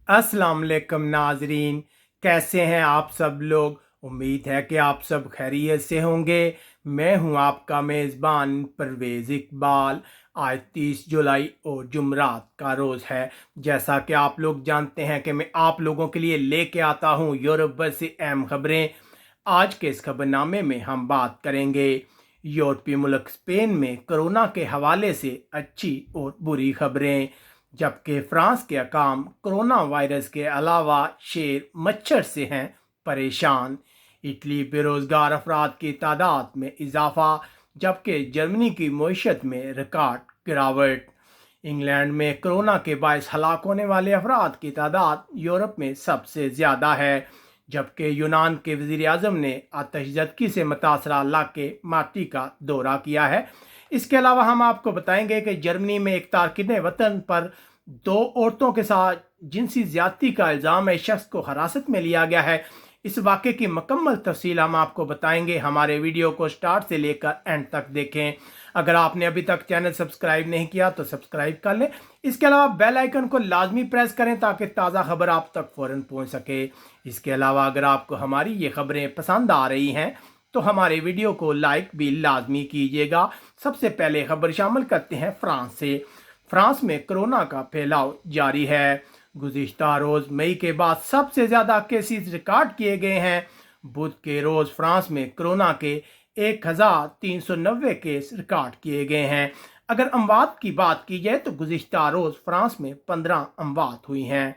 अस्सलाम वालेकुम नाजरीन, कैसे हैं आप सब लोग। उम्मीद है कि आप सब खैरियत से होंगे। मैं हूं आपका मेज़बान परवेज़ इकबाल। आज 30 जुलाई और जुमरात का रोज़ है। जैसा कि आप लोग जानते हैं कि मैं आप लोगों के लिए लेके आता हूं यूरोप भर से अहम खबरें। आज के इस खबरनामे में हम बात करेंगे यूरोपीय मुल्क स्पेन में कोरोना के हवाले से अच्छी और बुरी खबरें, जबकि फ्रांस के हकाम कोरोना वायरस के अलावा शेर मच्छर से हैं परेशान। इटली बेरोजगार अफराद की तादाद में इजाफा, जबकि जर्मनी की मईशत में रिकॉर्ड गिरावट। इंग्लैंड में कोरोना के बायस हलाक होने वाले अफराद की तादाद यूरोप में सबसे ज़्यादा है, जबकि यूनान के वज़ीर आज़म ने आतशज़दगी से मुतासरा इलाके माटी का दौरा किया है। इसके अलावा हम आपको बताएंगे कि जर्मनी में एक तारकिन वतन पर 2 औरतों के साथ जिनसी ज्यादती का इल्ज़ाम है, शख्स को हिरासत में लिया गया है। इस वाक़े की मुकम्मल तफसील हम आपको बताएंगे। हमारे वीडियो को स्टार्ट से लेकर एंड तक देखें। अगर आपने अभी तक चैनल सब्सक्राइब नहीं किया तो सब्सक्राइब कर लें। इसके अलावा बेल आइकन को लाजमी प्रेस करें ताकि ताज़ा खबर आप तक फ़ौरन पहुंच सके। इसके अलावा अगर आपको हमारी ये खबरें पसंद आ रही हैं तो हमारे वीडियो को लाइक भी लाजमी कीजिएगा। सबसे पहले खबर शामिल करते हैं फ्रांस से। फ्रांस में कोरोना का फैलाव जारी है। गुज़िश्ता रोज़ मई के बाद सबसे ज़्यादा केसेस रिकॉर्ड किए गए हैं। बुध के रोज़ फ्रांस में कोरोना के 1390 केस रिकॉर्ड किए गए हैं। अगर अमवात की बात की जाए तो गुज़िश्ता रोज़ फ्रांस में 15 अमवात हुई हैं।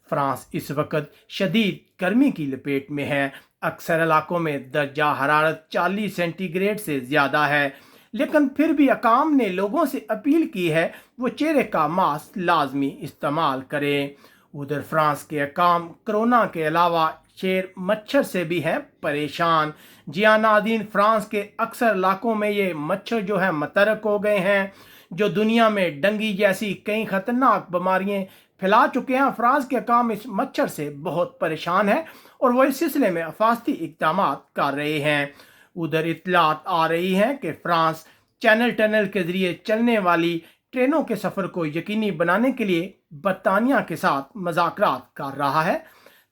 फ्रांस इस वक्त शदीद गर्मी की लपेट में है। अक्सर इलाकों में दर्जा हरारत 40 सेंटीग्रेड से ज़्यादा है, लेकिन फिर भी अकाम ने लोगों से अपील की है वो चेहरे का मास्क लाजमी इस्तेमाल करें। उधर फ्रांस के अकाम कोरोना के अलावा शेर मच्छर से भी हैं परेशान। जी हाँ नाज़रीन, फ्रांस के अक्सर इलाकों में ये मच्छर जो है मतरक हो गए हैं, जो दुनिया में डंगी जैसी कई ख़तरनाक बीमारियाँ फैला चुके हैं। फ्रांस के अकाम इस मच्छर से बहुत परेशान है और वो इस सिलसिले में हिफाजती इक़दाम कर रहे हैं। उधर इत्तलात आ रही हैं कि फ्रांस चैनल टनल के ज़रिए चलने वाली ट्रेनों के सफ़र को यकीनी बनाने के लिए बरतानिया के साथ मुज़ाकरात कर रहा है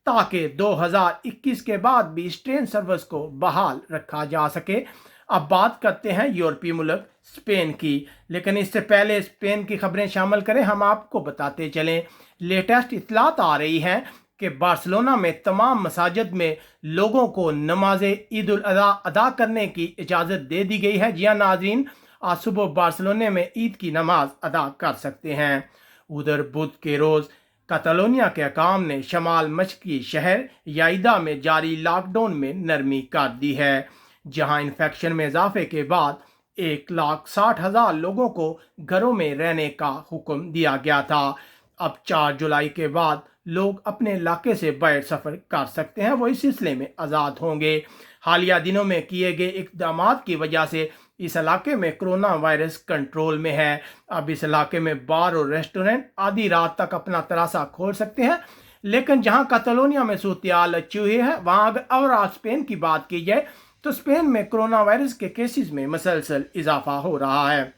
ताकि 2021 के बाद भी इस ट्रेन सर्विस को बहाल रखा जा सके। अब बात करते हैं यूरोपीय मुल्क स्पेन की, लेकिन इससे पहले स्पेन की खबरें शामिल करें। हम आपको बताते चलें, लेटेस्ट इत्तलात आ रही हैं कि बार्सिलोना में तमाम मसाजिद में लोगों को नमाज ईद उल अज़हा अदा करने की इजाज़त दे दी गई है। जी हाँ नाज़रीन, आज सुबह बार्सिलोना में ईद की नमाज अदा कर सकते हैं। उधर बुध के रोज़ कैटालोनिया के हकाम ने शमाल मशरक़ी शहर याइदा में जारी लॉकडाउन में नरमी कर दी है, जहां इन्फेक्शन में इजाफे के बाद 1,60,000 लोगों को घरों में रहने का हुक्म दिया गया था। अब 4 जुलाई के बाद लोग अपने इलाके से बाहर सफ़र कर सकते हैं, वो इस सिलसिले में आज़ाद होंगे। हालिया दिनों में किए गए इक़दाम की वजह से इस इलाके में कोरोना वायरस कंट्रोल में है। अब इस इलाके में बार और रेस्टोरेंट आधी रात तक अपना तरासा खोल सकते हैं। लेकिन जहां कैटालोनिया में सूरत-ए-हाल अच्छी हुई है, वहां अगर और स्पेन की बात की जाए तो स्पेन में कोरोना वायरस के केसेस में मसलसल इजाफा हो रहा है।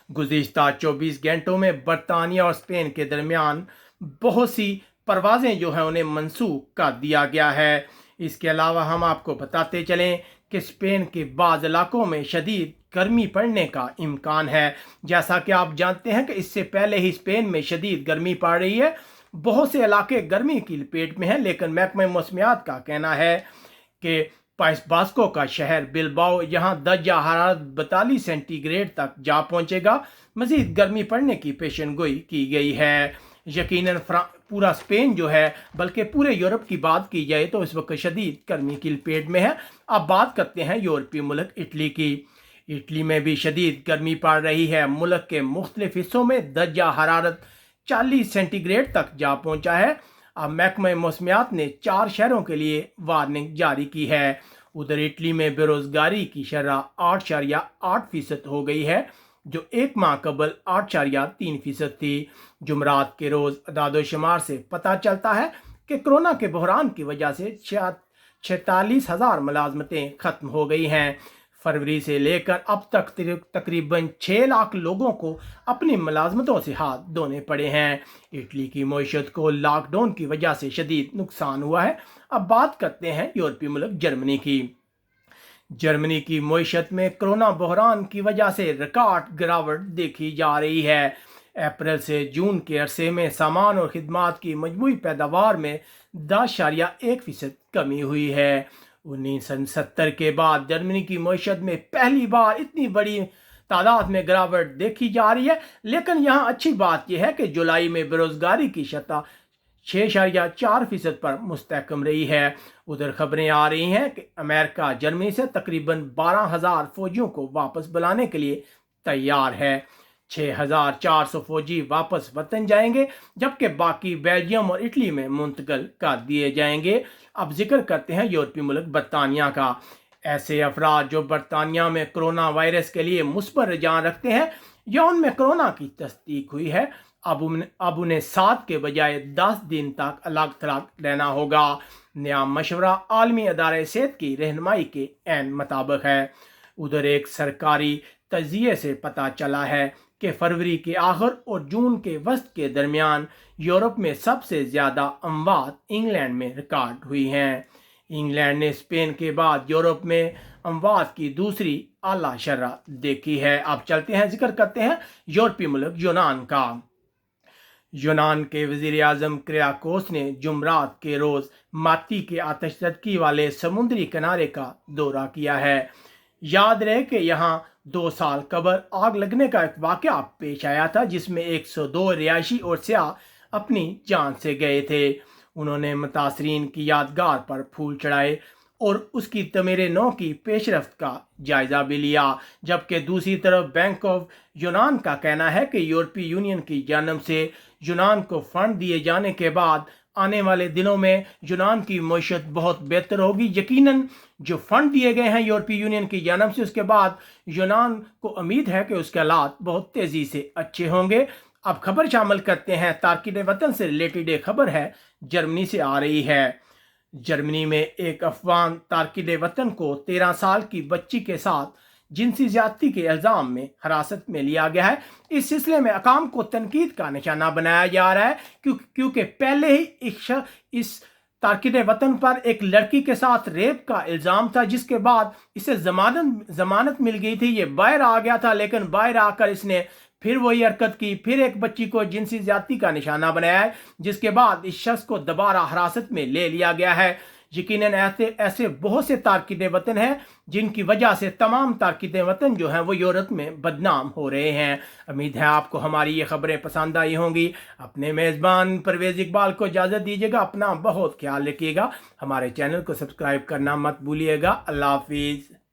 गुज़िश्ता 24 घंटों में बरतानिया और स्पेन के दरमियान बहुत सी परवाज़ें जो हैं उन्हें मनसूख कर दिया गया है। इसके अलावा हम आपको बताते चलें कि स्पेन के बाज़ इलाकों में शदीद गर्मी पड़ने का इम्कान है। जैसा कि आप जानते हैं कि इससे पहले ही स्पेन में शदीद गर्मी पड़ रही है। बहुत से इलाके गर्मी की लपेट में हैं, लेकिन महकमा मौसमियात का कहना है कि पाइस बास्को का शहर बिलबाओ, यहाँ दर्जा हरारत 42 सेंटीग्रेड तक जा पहुँचेगा। मज़ीद गर्मी पड़ने की पेशनगोई की गई है। यकीनन पूरा स्पेन जो है, बल्कि पूरे यूरोप की बात की जाए तो इस वक्त शदीद गर्मी की लपेट में है। अब बात करते हैं यूरोपीय मुल्क इटली की। इटली में भी शदीद गर्मी पड़ रही है। मुल्क के मुख्तलिफ हिस्सों में दर्जा हरारत 40 सेंटीग्रेड तक जा पहुँचा है। अब महकमा मौसमियात ने 4 शहरों के लिए वार्निंग जारी की है। उधर इटली में बेरोजगारी की शरह 8.8% हो गई है, जो एक माह कबल 8.3% थी। जुमरात के रोज़ अदाद-ओ-शुमार से पता चलता है कि कोरोना के बहरान की वजह से 46,000 मुलाजमतें ख़त्म हो गई हैं। फरवरी से लेकर अब तक तकरीबन 6 लाख लोगों को अपनी मुलाजमतों से हाथ धोने पड़े हैं। इटली की मईशत को लॉकडाउन की वजह से शदीद नुकसान हुआ है। अब बात करते हैं यूरोपीय मुल्क जर्मनी की। जर्मनी की मईशत में कोरोना बहरान की वजह से रिकॉर्ड गिरावट देखी जा रही है। अप्रैल से जून के अरसे में सामान और खिदमात की मजमूई पैदावार में 10.1% कमी हुई है। 1970 के बाद जर्मनी की मईशत में पहली बार इतनी बड़ी तादाद में गिरावट देखी जा रही है। लेकिन यहाँ अच्छी बात यह है कि जुलाई में बेरोजगारी की शरह 6.4% पर मुस्तहकम रही है। उधर खबरें आ रही हैं कि अमेरिका जर्मनी से तकरीबन 12,000 फौजियों को वापस बुलाने के लिए तैयार है। 6,400 फौजी वापस वतन जाएंगे, जबकि बाकी बेल्जियम और इटली में मुंतकिल कर दिए जाएंगे। अब जिक्र करते हैं यूरोपीय मुल्क बरतानिया का। ऐसे अफराद जो बरतानिया में कोरोना वायरस के लिए मुस्बत रुझान रखते हैं या उनमें कोरोना की तस्दीक हुई है, अब उन्हें 7 के बजाय 10 दिन तक अलग थलग रहना होगा। नया मशवरा आलमी अदारे सेहत की रहनुमाई के ऐन मुताबिक है। उधर एक सरकारी तजिए से पता चला है कि फरवरी के आखिर और जून के वस्त के दरमियान यूरोप में सबसे ज़्यादा अमवात इंग्लैंड में रिकॉर्ड हुई हैं। इंग्लैंड ने स्पेन के बाद यूरोप में अमवात की दूसरी आला शरह देखी है। अब चलते हैं, जिक्र करते हैं यूरोपीय मुल्क यूनान का। यूनान के वज़ीर आज़म क्रियाकोस ने जुमरात के रोज़ माती के आतिशज़दगी वाले समुद्री किनारे का दौरा किया है। याद रहे कि यहाँ 2 साल कबल आग लगने का एक वाक़या पेश आया था, जिसमें 102 रिहायशी और सियाह अपनी जान से गए थे। उन्होंने मुतासरीन की यादगार पर फूल चढ़ाए और उसकी तमीर नौ की पेशरफ्त का जायज़ा भी लिया। जबकि दूसरी तरफ बैंक ऑफ यूनान का कहना है कि यूरोपीय यूनियन की जानब से यूनान को फंड दिए जाने के बाद आने वाले दिनों में यूनान की मईशत बहुत बेहतर होगी। यकीनन जो फंड दिए गए हैं यूरोपीय यूनियन की जानब से, उसके बाद यूनान को उम्मीद है कि उसके हालात बहुत तेज़ी से अच्छे होंगे। अब खबर शामिल करते हैं, तारकीन वतन से रिलेटेड एक खबर है, जर्मनी से आ रही है। जर्मनी में एक अफगान तारकीन वतन को 13 साल की बच्ची के साथ जिनसी ज्यादती के इल्ज़ाम में हिरासत में लिया गया है। इस सिलसिले में अकाम को तनकीद का निशाना बनाया जा रहा है, क्योंकि पहले ही इस तारकीन वतन पर एक लड़की के साथ रेप का इल्ज़ाम था, जिसके बाद इसे जमानत मिल गई थी। ये बाहर आ गया था, लेकिन बाहर आकर इसने फिर वही हरकत की, फिर एक बच्ची को जिनसी ज्यादती का निशाना बनाया है, जिसके बाद इस शख्स को दोबारा हिरासत में ले लिया गया है। यकीनन ऐसे बहुत से तारकीन वतन हैं जिनकी वजह से तमाम तारकीन वतन जो हैं वो यूरोप में बदनाम हो रहे हैं। उम्मीद है आपको हमारी ये खबरें पसंद आई होंगी। अपने मेज़बान परवेज़ इकबाल को इजाज़त दीजिएगा। अपना बहुत ख्याल रखिएगा। हमारे चैनल को सब्सक्राइब करना मत भूलिएगा। अल्लाह हाफिज़।